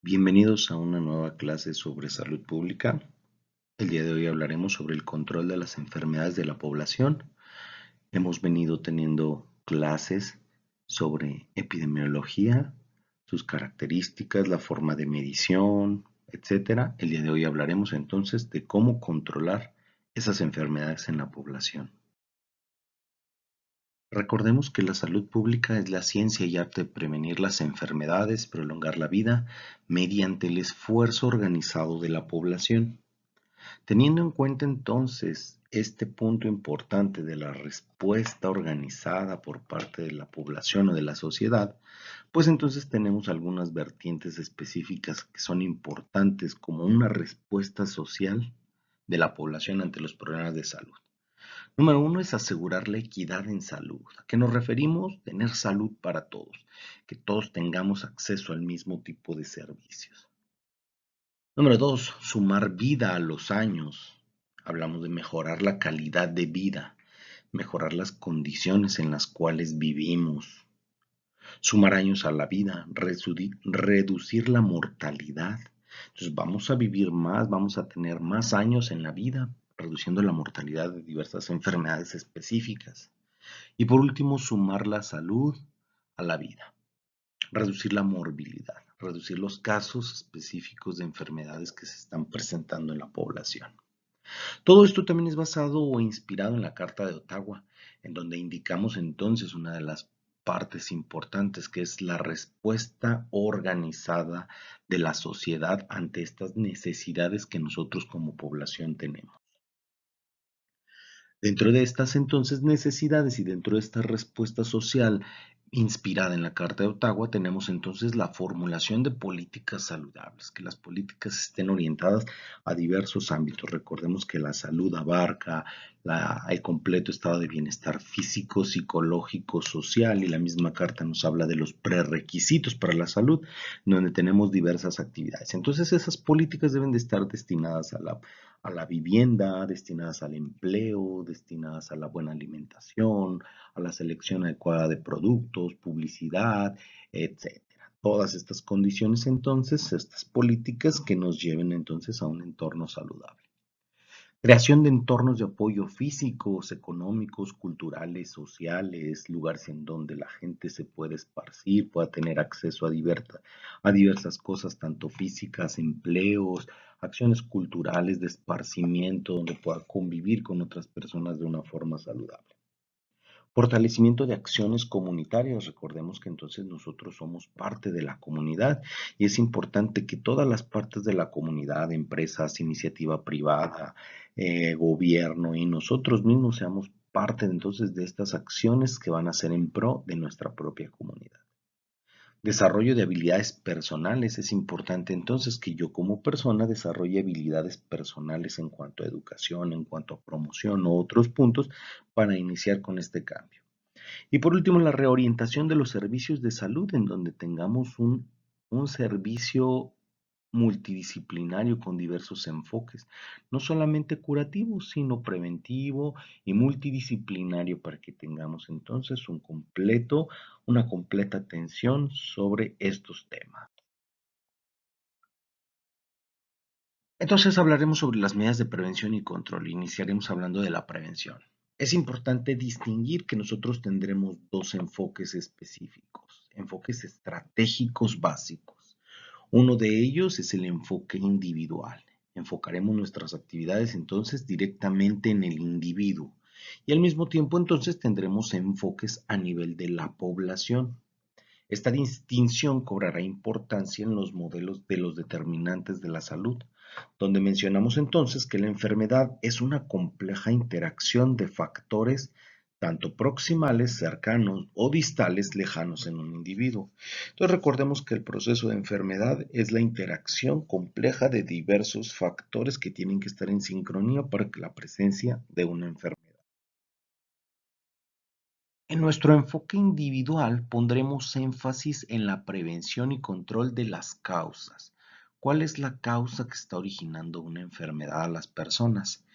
Bienvenidos a una nueva clase sobre salud pública. El día de hoy hablaremos sobre el control de las enfermedades de la población. Hemos venido teniendo clases sobre epidemiología, sus características, la forma de medición, etcétera. El día de hoy hablaremos entonces de cómo controlar esas enfermedades en la población. Recordemos que la salud pública es la ciencia y arte de prevenir las enfermedades, prolongar la vida mediante el esfuerzo organizado de la población. Teniendo en cuenta entonces este punto importante de la respuesta organizada por parte de la población o de la sociedad, pues entonces tenemos algunas vertientes específicas que son importantes como una respuesta social de la población ante los problemas de salud. Número uno es asegurar la equidad en salud. ¿A qué nos referimos? Tener salud para todos, que todos tengamos acceso al mismo tipo de servicios. Número dos, sumar vida a los años. Hablamos de mejorar la calidad de vida, mejorar las condiciones en las cuales vivimos, sumar años a la vida, reducir la mortalidad. Entonces vamos a vivir más, vamos a tener más años en la vida, reduciendo la mortalidad de diversas enfermedades específicas. Y por último, sumar la salud a la vida, reducir la morbilidad, reducir los casos específicos de enfermedades que se están presentando en la población. Todo esto también es basado o inspirado en la Carta de Ottawa, en donde indicamos entonces una de las partes importantes que es la respuesta organizada de la sociedad ante estas necesidades que nosotros como población tenemos. Dentro de estas entonces necesidades y dentro de esta respuesta social inspirada en la Carta de Ottawa, tenemos entonces la formulación de políticas saludables, que las políticas estén orientadas a diversos ámbitos. Recordemos que la salud abarca el completo estado de bienestar físico, psicológico, social, y la misma carta nos habla de los prerequisitos para la salud, donde tenemos diversas actividades. Entonces esas políticas deben de estar destinadas a la vivienda, destinadas al empleo, destinadas a la buena alimentación, a la selección adecuada de productos, publicidad, etcétera. Todas estas condiciones entonces, estas políticas que nos lleven entonces a un entorno saludable. Creación de entornos de apoyo físicos, económicos, culturales, sociales, lugares en donde la gente se puede esparcir, pueda tener acceso a diversas cosas, tanto físicas, empleos, acciones culturales de esparcimiento, donde pueda convivir con otras personas de una forma saludable. Fortalecimiento de acciones comunitarias. Recordemos que entonces nosotros somos parte de la comunidad y es importante que todas las partes de la comunidad, empresas, iniciativa privada, gobierno y nosotros mismos seamos parte entonces de estas acciones que van a ser en pro de nuestra propia comunidad. Desarrollo de habilidades personales. Es importante entonces que yo como persona desarrolle habilidades personales en cuanto a educación, en cuanto a promoción o otros puntos para iniciar con este cambio. Y por último, la reorientación de los servicios de salud, en donde tengamos un servicio multidisciplinario con diversos enfoques, no solamente curativo, sino preventivo y multidisciplinario para que tengamos entonces una completa atención sobre estos temas. Entonces hablaremos sobre las medidas de prevención y control. Iniciaremos hablando de la prevención. Es importante distinguir que nosotros tendremos dos enfoques específicos, enfoques estratégicos básicos. Uno de ellos es el enfoque individual. Enfocaremos nuestras actividades entonces directamente en el individuo y al mismo tiempo entonces tendremos enfoques a nivel de la población. Esta distinción cobrará importancia en los modelos de los determinantes de la salud, donde mencionamos entonces que la enfermedad es una compleja interacción de factores tanto proximales, cercanos o distales, lejanos en un individuo. Entonces recordemos que el proceso de enfermedad es la interacción compleja de diversos factores que tienen que estar en sincronía para que la presencia de una enfermedad. En nuestro enfoque individual pondremos énfasis en la prevención y control de las causas. ¿Cuál es la causa que está originando una enfermedad a las personas?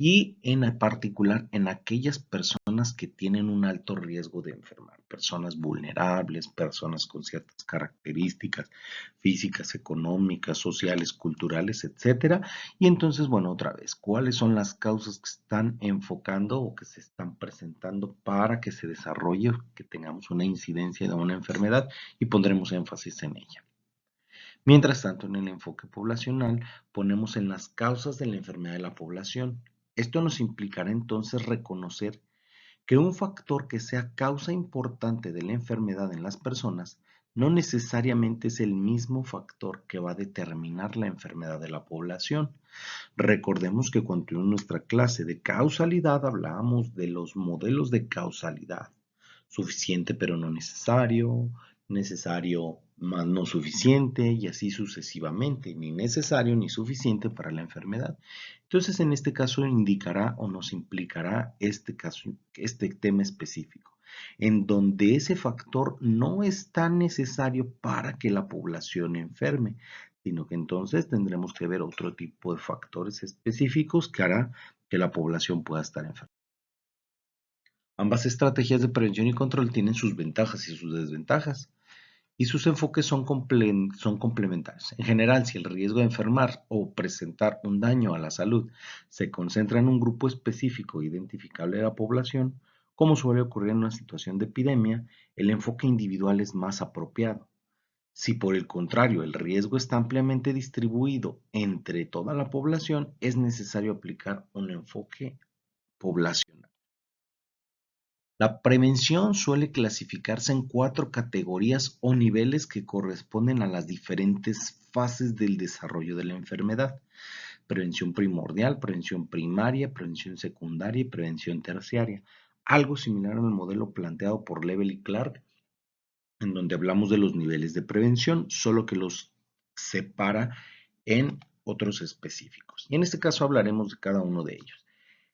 y en particular en aquellas personas que tienen un alto riesgo de enfermar, personas vulnerables, personas con ciertas características físicas, económicas, sociales, culturales, etcétera. Y entonces, bueno, otra vez, ¿cuáles son las causas que están enfocando o que se están presentando para que se desarrolle, que tengamos una incidencia de una enfermedad y pondremos énfasis en ella? Mientras tanto, en el enfoque poblacional ponemos en las causas de la enfermedad de la población. Esto nos implicará entonces reconocer que un factor que sea causa importante de la enfermedad en las personas no necesariamente es el mismo factor que va a determinar la enfermedad de la población. Recordemos que cuando en nuestra clase de causalidad hablábamos de los modelos de causalidad: suficiente pero no necesario, necesario más no suficiente y así sucesivamente, ni necesario ni suficiente para la enfermedad. Entonces, en este caso indicará o nos implicará este tema específico, en donde ese factor no es tan necesario para que la población enferme, sino que entonces tendremos que ver otro tipo de factores específicos que hará que la población pueda estar enferma. Ambas estrategias de prevención y control tienen sus ventajas y sus desventajas, y sus enfoques son complementarios. En general, si el riesgo de enfermar o presentar un daño a la salud se concentra en un grupo específico e identificable de la población, como suele ocurrir en una situación de epidemia, el enfoque individual es más apropiado. Si por el contrario el riesgo está ampliamente distribuido entre toda la población, es necesario aplicar un enfoque poblacional. La prevención suele clasificarse en 4 categorías o niveles que corresponden a las diferentes fases del desarrollo de la enfermedad: prevención primordial, prevención primaria, prevención secundaria y prevención terciaria. Algo similar al modelo planteado por Level y Clark, en donde hablamos de los niveles de prevención, solo que los separa en otros específicos. Y en este caso hablaremos de cada uno de ellos.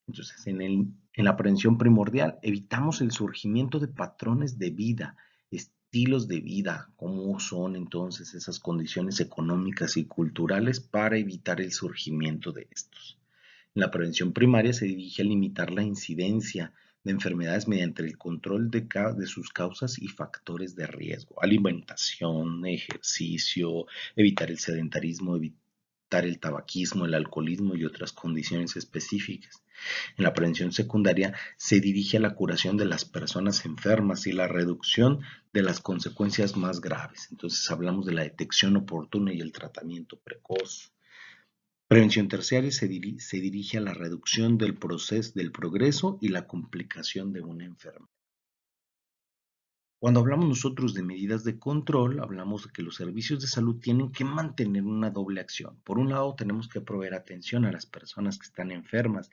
Entonces, en la prevención primordial, evitamos el surgimiento de patrones de vida, estilos de vida, cómo son entonces esas condiciones económicas y culturales para evitar el surgimiento de estos. En la prevención primaria se dirige a limitar la incidencia de enfermedades mediante el control de sus causas y factores de riesgo: alimentación, ejercicio, evitar el sedentarismo, evitar el tabaquismo, el alcoholismo y otras condiciones específicas. En la prevención secundaria se dirige a la curación de las personas enfermas y la reducción de las consecuencias más graves. Entonces hablamos de la detección oportuna y el tratamiento precoz. Prevención terciaria se dirige a la reducción del progreso y la complicación de una enfermedad. Cuando hablamos nosotros de medidas de control, hablamos de que los servicios de salud tienen que mantener una doble acción. Por un lado, tenemos que proveer atención a las personas que están enfermas,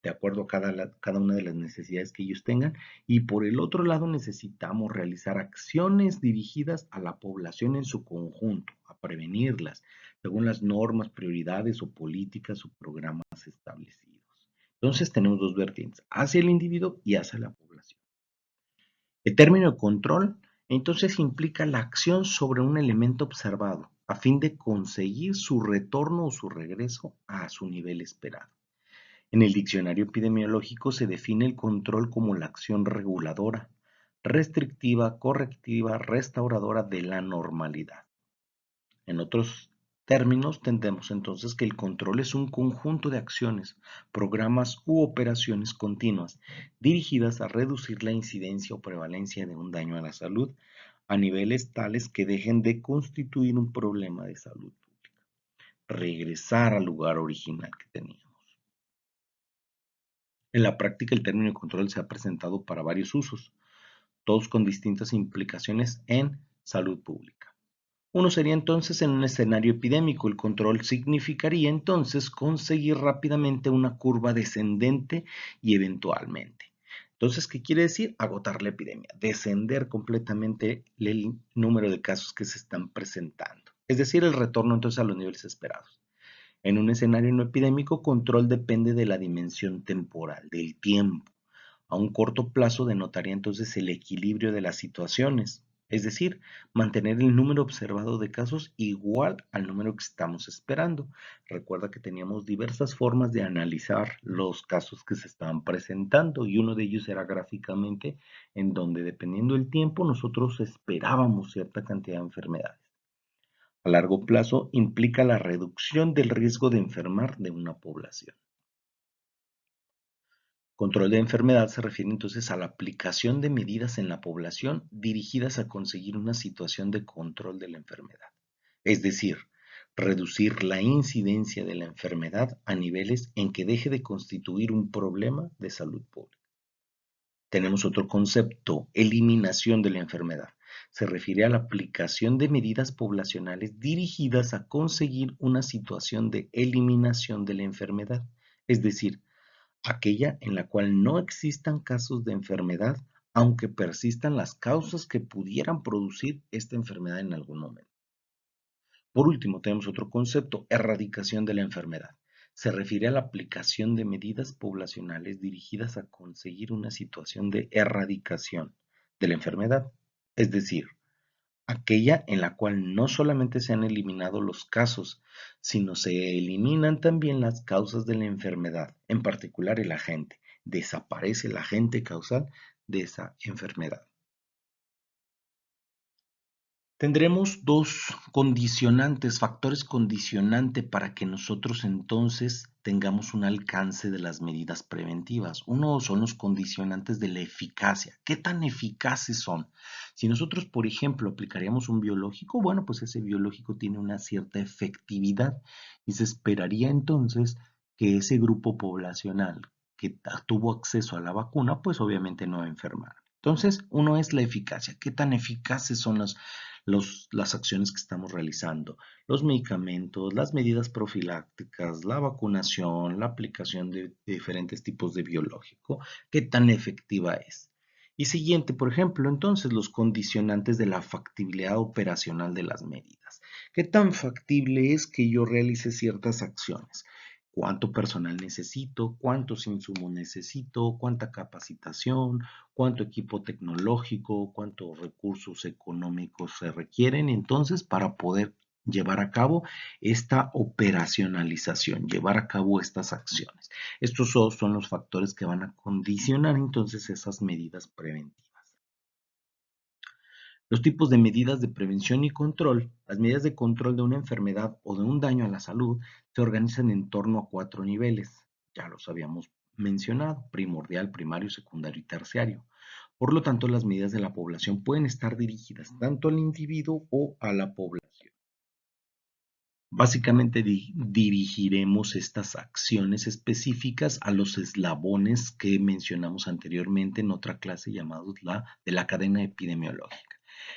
de acuerdo a cada una de las necesidades que ellos tengan, y por el otro lado, necesitamos realizar acciones dirigidas a la población en su conjunto, a prevenirlas, según las normas, prioridades o políticas o programas establecidos. Entonces, tenemos dos vertientes: hacia el individuo y hacia la población. El término control entonces implica la acción sobre un elemento observado a fin de conseguir su retorno o su regreso a su nivel esperado. En el diccionario epidemiológico se define el control como la acción reguladora, restrictiva, correctiva, restauradora de la normalidad. En otros términos, entendemos entonces que el control es un conjunto de acciones, programas u operaciones continuas dirigidas a reducir la incidencia o prevalencia de un daño a la salud a niveles tales que dejen de constituir un problema de salud pública, regresar al lugar original que teníamos. En la práctica, el término control se ha presentado para varios usos, todos con distintas implicaciones en salud pública. Uno sería entonces en un escenario epidémico. El control significaría entonces conseguir rápidamente una curva descendente y eventualmente. Entonces, ¿qué quiere decir? Agotar la epidemia, descender completamente el número de casos que se están presentando. Es decir, el retorno entonces a los niveles esperados. En un escenario no epidémico, control depende de la dimensión temporal, del tiempo. A un corto plazo denotaría entonces el equilibrio de las situaciones. Es decir, mantener el número observado de casos igual al número que estamos esperando. Recuerda que teníamos diversas formas de analizar los casos que se estaban presentando y uno de ellos era gráficamente, en donde dependiendo del tiempo nosotros esperábamos cierta cantidad de enfermedades. A largo plazo implica la reducción del riesgo de enfermar de una población. Control de enfermedad se refiere entonces a la aplicación de medidas en la población dirigidas a conseguir una situación de control de la enfermedad, es decir, reducir la incidencia de la enfermedad a niveles en que deje de constituir un problema de salud pública. Tenemos otro concepto, eliminación de la enfermedad. Se refiere a la aplicación de medidas poblacionales dirigidas a conseguir una situación de eliminación de la enfermedad, es decir, aquella en la cual no existan casos de enfermedad, aunque persistan las causas que pudieran producir esta enfermedad en algún momento. Por último, tenemos otro concepto, erradicación de la enfermedad. Se refiere a la aplicación de medidas poblacionales dirigidas a conseguir una situación de erradicación de la enfermedad, es decir, aquella en la cual no solamente se han eliminado los casos, sino se eliminan también las causas de la enfermedad, en particular el agente. Desaparece el agente causal de esa enfermedad. Tendremos dos condicionantes, factores condicionante para que nosotros entonces tengamos un alcance de las medidas preventivas. Uno son los condicionantes de la eficacia. ¿Qué tan eficaces son? Si nosotros, por ejemplo, aplicaríamos un biológico, bueno, pues ese biológico tiene una cierta efectividad y se esperaría entonces que ese grupo poblacional que tuvo acceso a la vacuna, pues obviamente no va a enfermar. Entonces, uno es la eficacia. ¿Qué tan eficaces son las acciones que estamos realizando, los medicamentos, las medidas profilácticas, la vacunación, la aplicación de diferentes tipos de biológico, qué tan efectiva es? Y siguiente, por ejemplo, entonces los condicionantes de la factibilidad operacional de las medidas. ¿Qué tan factible es que yo realice ciertas acciones? ¿Cuánto personal necesito? ¿Cuántos insumos necesito? ¿Cuánta capacitación? ¿Cuánto equipo tecnológico? ¿Cuántos recursos económicos se requieren entonces para poder llevar a cabo esta operacionalización, llevar a cabo estas acciones? Estos son los factores que van a condicionar entonces esas medidas preventivas. Los tipos de medidas de prevención y control. Las medidas de control de una enfermedad o de un daño a la salud se organizan en torno a 4 niveles. Ya los habíamos mencionado, primordial, primario, secundario y terciario. Por lo tanto, las medidas de la población pueden estar dirigidas tanto al individuo o a la población. Básicamente dirigiremos estas acciones específicas a los eslabones que mencionamos anteriormente en otra clase llamados de la cadena epidemiológica.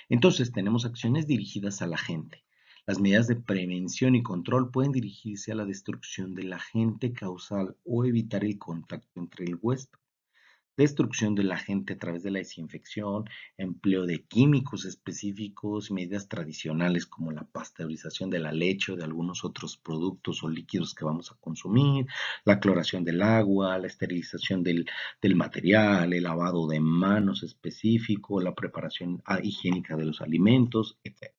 Entonces, tenemos acciones dirigidas a la gente. Las medidas de prevención y control pueden dirigirse a la destrucción del agente causal o evitar el contacto entre el huésped. Destrucción del agente a través de la desinfección, empleo de químicos específicos, medidas tradicionales como la pasteurización de la leche o de algunos otros productos o líquidos que vamos a consumir, la cloración del agua, la esterilización del material, el lavado de manos específico, la preparación higiénica de los alimentos, etc.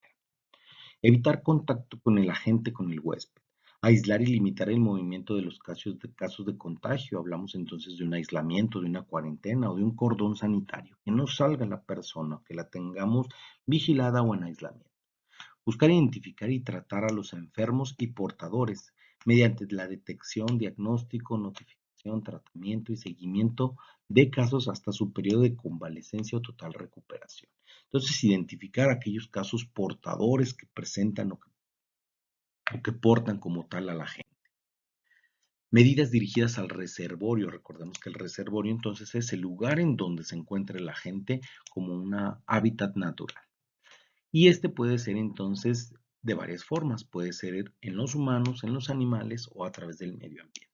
Evitar contacto con el agente, con el huésped. Aislar y limitar el movimiento de los casos de contagio. Hablamos entonces de un aislamiento, de una cuarentena o de un cordón sanitario. Que no salga la persona, que la tengamos vigilada o en aislamiento. Buscar identificar y tratar a los enfermos y portadores mediante la detección, diagnóstico, notificación, tratamiento y seguimiento de casos hasta su periodo de convalecencia o total recuperación. Entonces, identificar aquellos casos portadores que presentan o que portan como tal a la gente. Medidas dirigidas al reservorio. Recordemos que el reservorio entonces es el lugar en donde se encuentra la gente como un hábitat natural. Y este puede ser entonces de varias formas. Puede ser en los humanos, en los animales o a través del medio ambiente.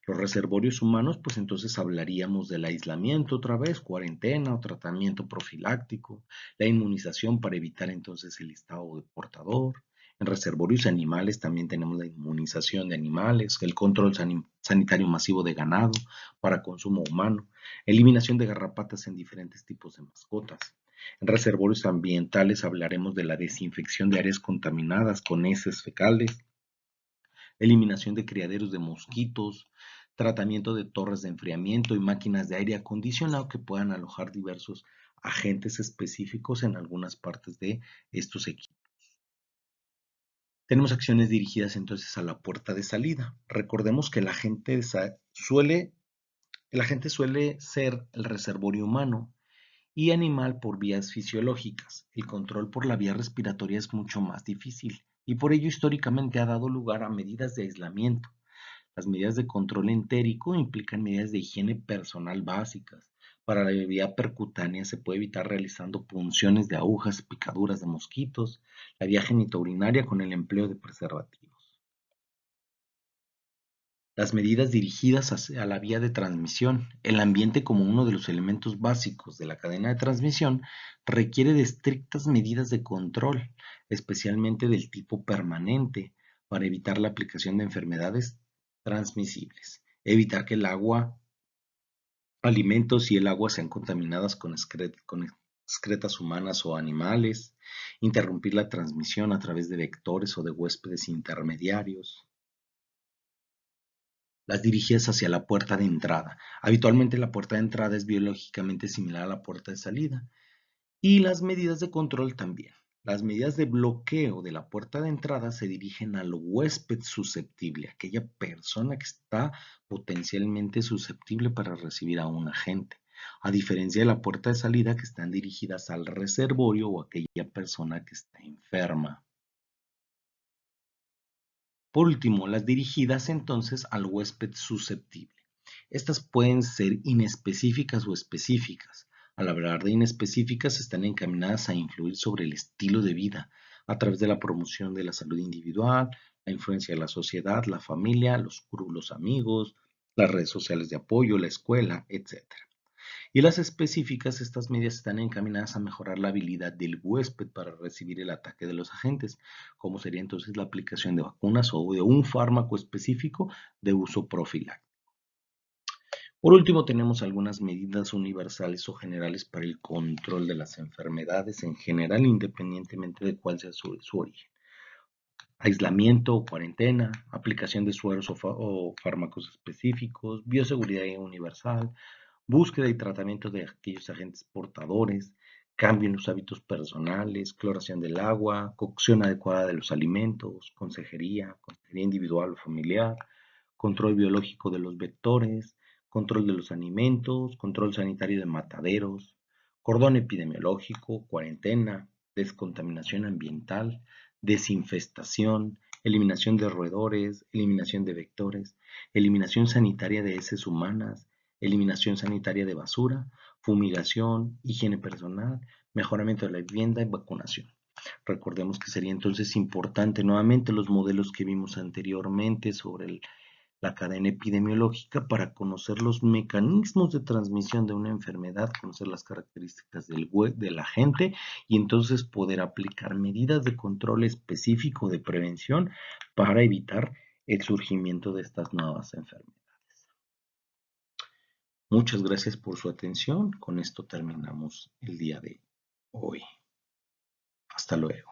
Los reservorios humanos, pues entonces hablaríamos del aislamiento otra vez, cuarentena o tratamiento profiláctico, la inmunización para evitar entonces el estado de portador. En reservorios animales también tenemos la inmunización de animales, el control sanitario masivo de ganado para consumo humano, eliminación de garrapatas en diferentes tipos de mascotas. En reservorios ambientales hablaremos de la desinfección de áreas contaminadas con heces fecales, eliminación de criaderos de mosquitos, tratamiento de torres de enfriamiento y máquinas de aire acondicionado que puedan alojar diversos agentes específicos en algunas partes de estos equipos. Tenemos acciones dirigidas entonces a la puerta de salida. Recordemos que la gente suele ser el reservorio humano y animal por vías fisiológicas. El control por la vía respiratoria es mucho más difícil y por ello históricamente ha dado lugar a medidas de aislamiento. Las medidas de control entérico implican medidas de higiene personal básicas. Para la vía percutánea se puede evitar realizando punciones de agujas, picaduras de mosquitos, la vía genitourinaria con el empleo de preservativos. Las medidas dirigidas hacia la vía de transmisión. El ambiente como uno de los elementos básicos de la cadena de transmisión requiere de estrictas medidas de control, especialmente del tipo permanente, para evitar la aplicación de enfermedades transmisibles. Evitar que el agua, alimentos y el agua sean contaminadas con excretas humanas o animales. Interrumpir la transmisión a través de vectores o de huéspedes intermediarios. Las dirigidas hacia la puerta de entrada. Habitualmente la puerta de entrada es biológicamente similar a la puerta de salida y las medidas de control también. Las medidas de bloqueo de la puerta de entrada se dirigen al huésped susceptible, aquella persona que está potencialmente susceptible para recibir a un agente, a diferencia de la puerta de salida que están dirigidas al reservorio o aquella persona que está enferma. Por último, las dirigidas entonces al huésped susceptible. Estas pueden ser inespecíficas o específicas. Al hablar de inespecíficas, están encaminadas a influir sobre el estilo de vida a través de la promoción de la salud individual, la influencia de la sociedad, la familia, los amigos, las redes sociales de apoyo, la escuela, etc. Y las específicas, estas medidas están encaminadas a mejorar la habilidad del huésped para recibir el ataque de los agentes, como sería entonces la aplicación de vacunas o de un fármaco específico de uso profiláctico. Por último, tenemos algunas medidas universales o generales para el control de las enfermedades en general, independientemente de cuál sea su origen. Aislamiento o cuarentena, aplicación de sueros o fármacos específicos, bioseguridad universal, búsqueda y tratamiento de aquellos agentes portadores, cambio en los hábitos personales, cloración del agua, cocción adecuada de los alimentos, consejería individual o familiar, control biológico de los vectores, control de los alimentos, control sanitario de mataderos, cordón epidemiológico, cuarentena, descontaminación ambiental, desinfestación, eliminación de roedores, eliminación de vectores, eliminación sanitaria de heces humanas, eliminación sanitaria de basura, fumigación, higiene personal, mejoramiento de la vivienda y vacunación. Recordemos que sería entonces importante nuevamente los modelos que vimos anteriormente sobre la cadena epidemiológica para conocer los mecanismos de transmisión de una enfermedad, conocer las características del agente y entonces poder aplicar medidas de control específico de prevención para evitar el surgimiento de estas nuevas enfermedades. Muchas gracias por su atención. Con esto terminamos el día de hoy. Hasta luego.